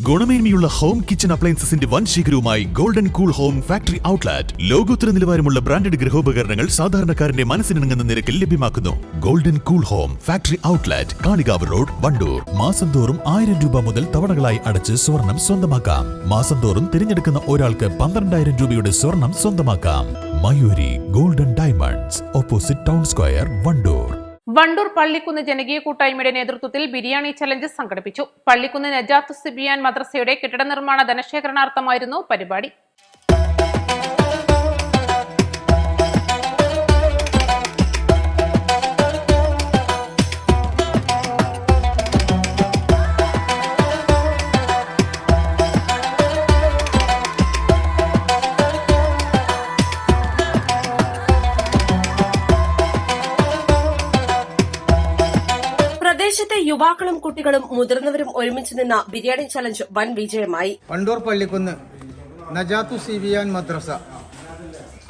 ഗുണമേന്മയുള്ള home kitchen അപ്ലയൻസസിന്റെ വൻ ശേഖരവുമായി golden cool home factory outlet. ലോകോത്തര നിലവാരമുള്ള ബ്രാൻഡഡ് ഗൃഹോപകരണങ്ങൾ സാധാരണക്കാരന്റെ മനസ്സിനിണങ്ങുന്ന നിരക്കിൽ ലഭ്യമാക്കുന്നു. Golden cool home factory outlet, Kalikavu road, Wandoor. മാസം തോറും 1000 രൂപ മുതൽ തവണകളായി അടച്ച് സ്വർണം സ്വന്തമാക്കാം. മാസം തോറും തിരഞ്ഞെടുക്കുന്ന ഒരാൾക്ക് 12,000 രൂപയുടെ സ്വർണം സ്വന്തമാക്കാം. Mayuri golden diamonds, opposite town square, Wandoor. Wandoor Pallikkunnu ജനകീയ കൂട്ടായ്മയുടെ നേതൃത്വത്തിൽ ബിരിയാണി ചലഞ്ച് സംഘടിപ്പിച്ചു. പള്ളിക്കുന്ന് നജാത്ത് സിബിയാൻ മദ്രസയുടെ കെട്ടിട നിർമ്മാണ ധനശേഖരണാർത്ഥമായിരുന്നു പരിപാടി. പ്രദേശത്തെ യുവാക്കളും കുട്ടികളും മുതിർന്നവരും ഒരുമിച്ച് നിന്ന ബിരിയാണി ചലഞ്ച് വൻ വിജയമായി. വണ്ടൂർ പള്ളിക്കുന്ന് നജാത്തു സിബിയാൻ മദ്രസ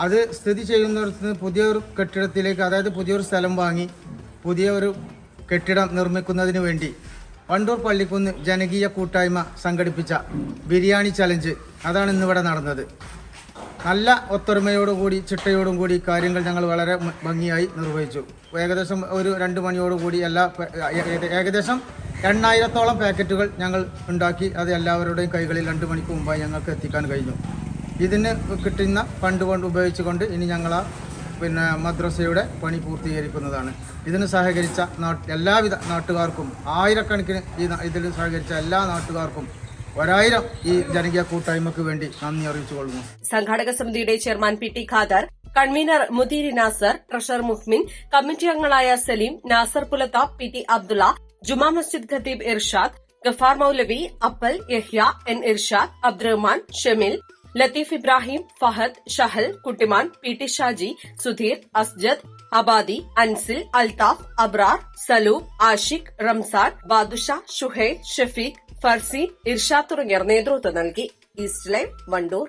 അത് സ്ഥിതി ചെയ്യുന്നിടത്ത് പുതിയൊരു കെട്ടിടത്തിലേക്ക്, അതായത് പുതിയൊരു സ്ഥലം വാങ്ങി പുതിയ ഒരു കെട്ടിടം നിർമ്മിക്കുന്നതിന് വേണ്ടി വണ്ടൂർ പള്ളിക്കുന്ന് ജനകീയ കൂട്ടായ്മ സംഘടിപ്പിച്ച ബിരിയാണി ചലഞ്ച് അതാണ് ഇന്നിവിടെ നടന്നത്. നല്ല ഒത്തൊരുമയോടുകൂടി ചിട്ടയോടും കൂടി കാര്യങ്ങൾ ഞങ്ങൾ വളരെ ഭംഗിയായി നിർവഹിച്ചു. ഏകദേശം ഒരു 2 മണിയോടുകൂടി ഏകദേശം 8,000-ഓളം പാക്കറ്റുകൾ ഞങ്ങൾ ഉണ്ടാക്കി അത് എല്ലാവരുടെയും കൈകളിൽ 2 മണിക്ക് മുമ്പായി ഞങ്ങൾക്ക് എത്തിക്കാൻ കഴിഞ്ഞു. ഇതിന് കിട്ടുന്ന ഫണ്ട് ഉപയോഗിച്ചുകൊണ്ട് ഇനി ഞങ്ങൾ മദ്രസയുടെ പണി പൂർത്തീകരിക്കുന്നതാണ്. ഇതിന് സഹകരിച്ച എല്ലാവിധ നാട്ടുകാർക്കും, ആയിരക്കണക്കിന് ഇതിൽ സഹകരിച്ച എല്ലാ നാട്ടുകാർക്കും 1000 ഈ ജനകീയ കൂട്ടായ്മക്ക് വേണ്ടി നന്ദി അറിയിച്ചുകൊള്ളുന്നു. സംഘാടക സമിതിയുടെ chairman P T Khader, convener Mudiri Nasar, treasurer Muhmin, committee അംഗങ്ങളായ സലീം, നാസർ പുലത്ത, പി ടി അബ്ദുള്ള, ജുമാ മസ്ജിദ് ഖത്തീബ് Irshad, Gafar Moulavi, Appal, Yahya, N Irshad, Abdurahman, Shameel, Latheef Ibrahim, Fahad, Shahal, Kuttiman, P T Shaji, Sudheer, Asjad, Abadi, Ansil, Althaf, Abrar, Saloob, Ashiq, Ramzan, Badusha, Shuhail, Shafeeq, Farsi, Irshad തുടങ്ങിയവർ നേതൃത്വം നൽകി. East live, Wandoor.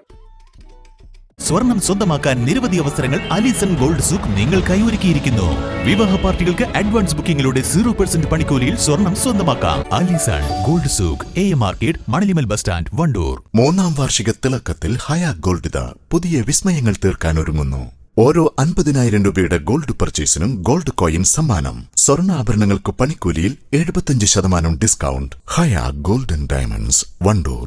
സ്വർണം സ്വന്തമാക്കാൻ നിരവധി അവസരങ്ങൾ അലിസൺ ഗോൾഡ് സൂക്ക് നിങ്ങൾക്കായി ഒരുക്കിയിരിക്കുന്നു. വിവാഹ പാർട്ടികൾക്ക് അഡ്വാൻസ് ബുക്കിംഗിലൂടെ 0% പണിക്കൂലിയിൽ സ്വർണം സ്വന്തമാക്കാം. Alison gold souk, AM market, Manalimal bus stand, Wandoor. 3ാം വാർഷിക തിളക്കത്തിൽ ഹയാ ഗോൾഡ് പുതിയ വിസ്മയങ്ങൾ തീർക്കാൻ ഒരുങ്ങുന്നു. ഓരോ 50,000 രൂപയുടെ ഗോൾഡ് പർച്ചേസിനും ഗോൾഡ് കോയിൻ സമ്മാനം. സ്വർണ്ണാഭരണങ്ങൾക്ക് പണിക്കൂലിയിൽ 75% ഡിസ്കൗണ്ട്. ഹയാ ഗോൾഡൻ ഡയമണ്ട്സ്, വണ്ടൂർ.